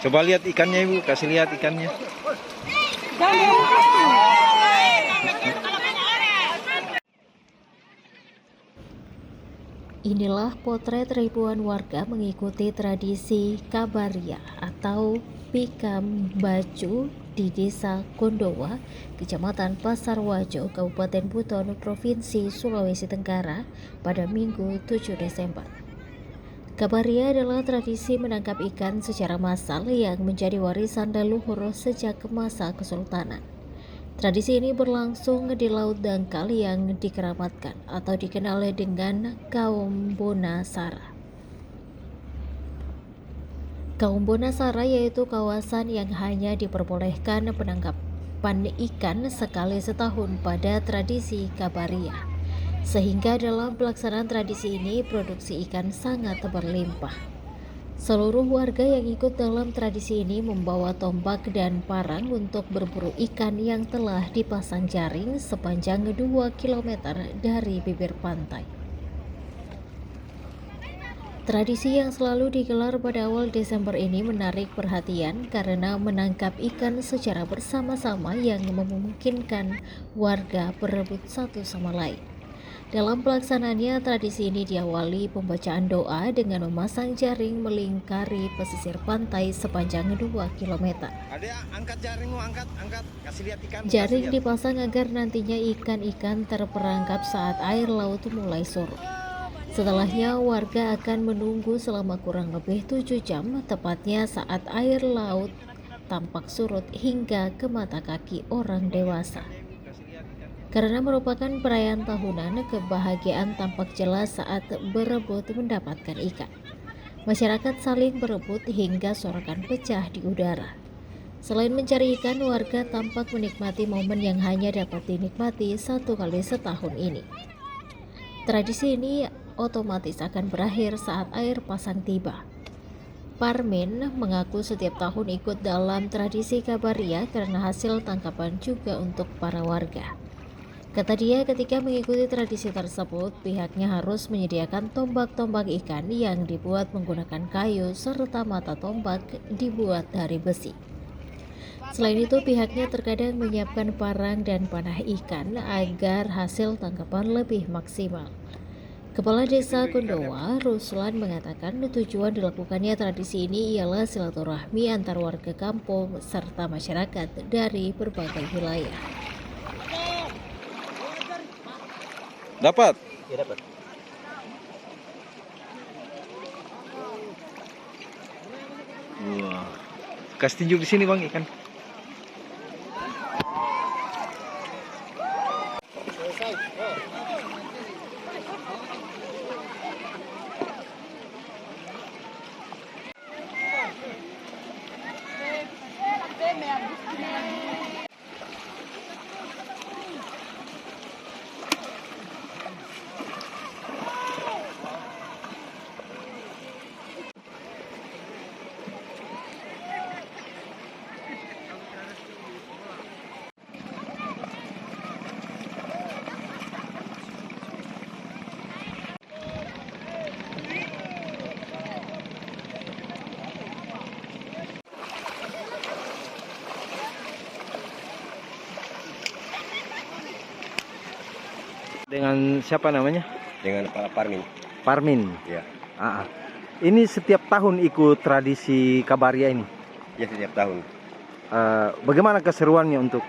Coba lihat ikannya Ibu, kasih lihat ikannya. Inilah potret ribuan warga mengikuti tradisi Kabaria atau Pikam Baju di Desa Gondowa, Kecamatan Pasarwajo, Kabupaten Buton, Provinsi Sulawesi Tenggara pada Minggu 7 Desember. Kabaria adalah tradisi menangkap ikan secara massal yang menjadi warisan leluhur sejak masa Kesultanan. Tradisi ini berlangsung di Laut Dangkal yang dikeramatkan atau dikenal dengan Kaum Bonasara. Kaum Bonasara yaitu kawasan yang hanya diperbolehkan penangkapan ikan sekali setahun pada tradisi Kabaria. Sehingga dalam pelaksanaan tradisi ini produksi ikan sangat berlimpah. Seluruh warga yang ikut dalam tradisi ini membawa tombak dan parang untuk berburu ikan yang telah dipasang jaring sepanjang 2 km dari bibir pantai. Tradisi yang selalu digelar pada awal Desember ini menarik perhatian karena menangkap ikan secara bersama-sama yang memungkinkan warga berebut satu sama lain. Dalam pelaksanaannya, tradisi ini diawali pembacaan doa dengan memasang jaring melingkari pesisir pantai sepanjang 2 km. Angkat jaringmu, angkat, kasih lihat ikan. Jaring dipasang agar nantinya ikan-ikan terperangkap saat air laut mulai surut. Setelahnya, warga akan menunggu selama kurang lebih 7 jam, tepatnya saat air laut tampak surut hingga ke mata kaki orang dewasa. Karena merupakan perayaan tahunan, kebahagiaan tampak jelas saat berebut mendapatkan ikan. Masyarakat saling berebut hingga sorakan pecah di udara. Selain mencari ikan, warga tampak menikmati momen yang hanya dapat dinikmati satu kali setahun ini. Tradisi ini otomatis akan berakhir saat air pasang tiba. Parmin mengaku setiap tahun ikut dalam tradisi Kabaria karena hasil tangkapan juga untuk para warga. Kata dia, ketika mengikuti tradisi tersebut, pihaknya harus menyediakan tombak-tombak ikan yang dibuat menggunakan kayu serta mata tombak dibuat dari besi. Selain itu, pihaknya terkadang menyiapkan parang dan panah ikan agar hasil tangkapan lebih maksimal. Kepala Desa Gondowa, Ruslan, mengatakan tujuan dilakukannya tradisi ini ialah silaturahmi antar warga kampung serta masyarakat dari berbagai wilayah. Dapat? Ya dapat. Wah. Kasih tunjuk di sini Bang ikan. Dengan siapa namanya? Dengan Pak Parmin. Parmin. Ya. Ini setiap tahun ikut tradisi Kabaria ini. Ya setiap tahun. Bagaimana keseruannya untuk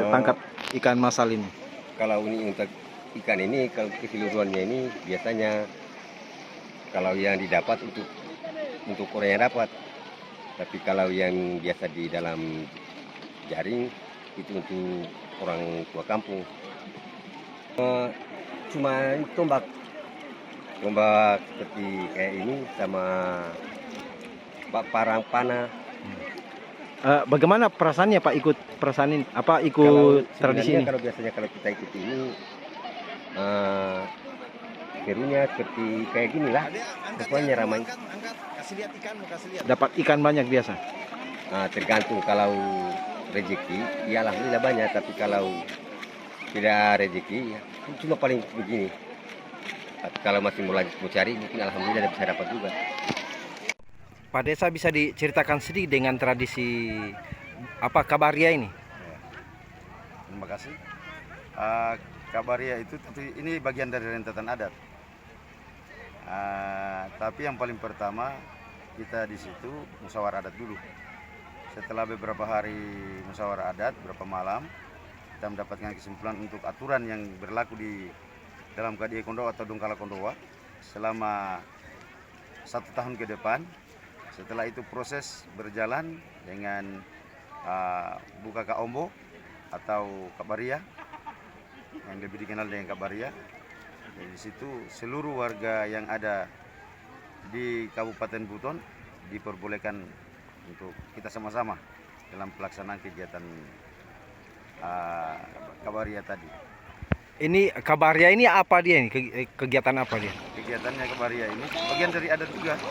tangkap ikan massal ini? Kalau ini untuk ikan ini, kalau keseluruhannya ini biasanya kalau yang didapat untuk orang yang dapat. Tapi kalau yang biasa di dalam jaring itu untuk orang tua kampung. Cuma tombak seperti kayak ini sama parang panah. Bagaimana perasaannya Pak ikut perasaan ini? Apa ikut Kalau tradisi ini? Kalau biasanya kalau kita ikut ini serunya seperti kayak gini lah. Pokoknya ramai. Dapat ikan banyak biasa. Tergantung kalau rezeki, ya alhamdulillah banyak. Tapi kalau tidak rezeki, ya cuma paling begini. Kalau masih mau lanjut mau cari, mungkin alhamdulillah bisa dapat juga. Pak Desa, bisa diceritakan sedikit dengan tradisi apa Kabaria ini? Ya, terima kasih. Kabaria itu tentu ini bagian dari rentetan adat. Tapi yang paling pertama kita di situ musyawarah adat dulu. Setelah beberapa hari musyawarah adat, beberapa malam, kita mendapatkan kesimpulan untuk aturan yang berlaku di dalam KDI Kondowa atau Donggala Kondowa selama 1 tahun ke depan. Setelah itu proses berjalan dengan buka Kaombo atau Kabaria, yang lebih dikenal dengan Kabaria. Dan di situ seluruh warga yang ada di Kabupaten Buton diperbolehkan untuk kita sama-sama dalam pelaksanaan kegiatan Kabaria tadi. Ini Kabaria ini apa dia ini? Kegiatan apa dia? Kegiatannya Kabaria ini bagian dari adat juga.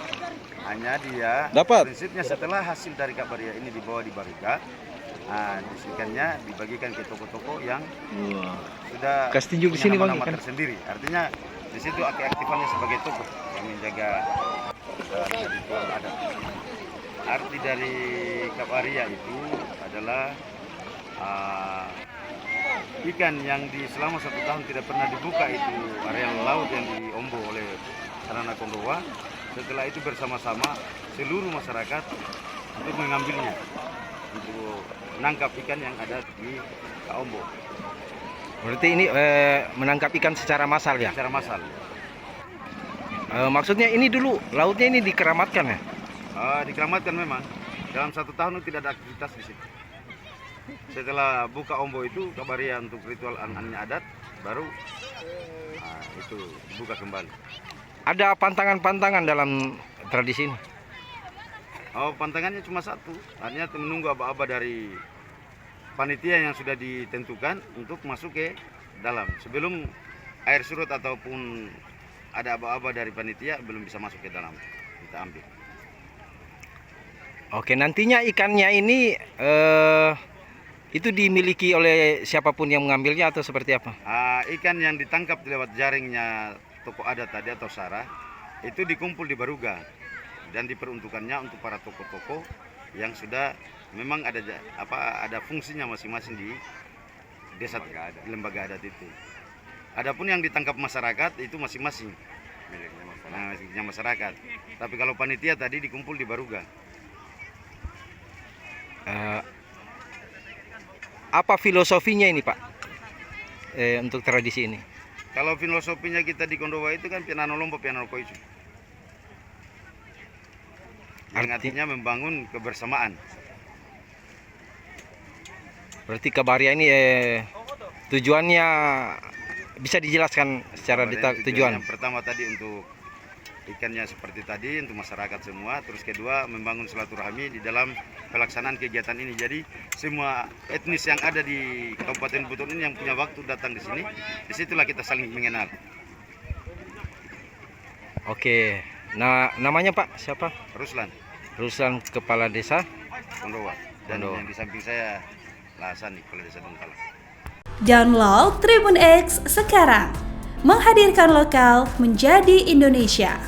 Hanya dia prinsipnya setelah hasil dari Kabaria ini dibawa di Baruga, ikannya dibagikan ke toko-toko yang sudah punya nama-nama tersendiri. Artinya di situ aktifannya sebagai toko yang menjaga ritual adat. Arti dari Kabaria itu adalah ikan yang selama 1 tahun tidak pernah dibuka itu areal laut yang diombo oleh Sarana Kondowa. Setelah itu bersama-sama seluruh masyarakat untuk mengambilnya, untuk menangkap ikan yang ada di Kaombo. Berarti ini menangkap ikan secara massal ya? Secara massal. Maksudnya ini dulu lautnya ini dikeramatkan ya? Dikeramatkan memang. Dalam 1 tahun itu tidak ada aktivitas di situ. Setelah buka Ombo itu Kabaria untuk ritual anannya adat, baru itu dibuka kembali. Ada pantangan-pantangan dalam tradisi ini? Pantangannya cuma satu, artinya menunggu aba-aba dari panitia yang sudah ditentukan untuk masuk ke dalam. Sebelum air surut ataupun ada aba-aba dari panitia belum bisa masuk ke dalam, kita ambil. Oke, nantinya ikannya ini itu dimiliki oleh siapapun yang mengambilnya atau seperti apa? Ikan yang ditangkap lewat jaringnya toko adat tadi atau sarah itu dikumpul di Baruga dan diperuntukannya untuk para toko-toko yang sudah memang ada fungsinya masing-masing di desa lembaga adat itu. Adapun yang ditangkap masyarakat itu masing-masing miliknya masyarakat. Tapi kalau panitia tadi dikumpul di Baruga. Apa filosofinya ini Pak untuk tradisi ini? Kalau filosofinya kita di Kondowa itu kan pianano lomba pianano koisu. Yang artinya membangun kebersamaan. Berarti Kabaria ini tujuannya bisa dijelaskan secara detail tujuan? Yang pertama tadi untuk ikannya seperti tadi untuk masyarakat semua, terus kedua membangun silaturahmi di dalam pelaksanaan kegiatan ini. Jadi semua etnis yang ada di Kabupaten Buton ini yang punya waktu datang di sini, disitulah kita saling mengenal. Oke, nah namanya Pak siapa? Ruslan. Ruslan, Kepala Desa Kondowa. Dan yang di samping saya Lahasan, Kepala Desa Donggala. Download Tribun X sekarang, menghadirkan lokal menjadi Indonesia.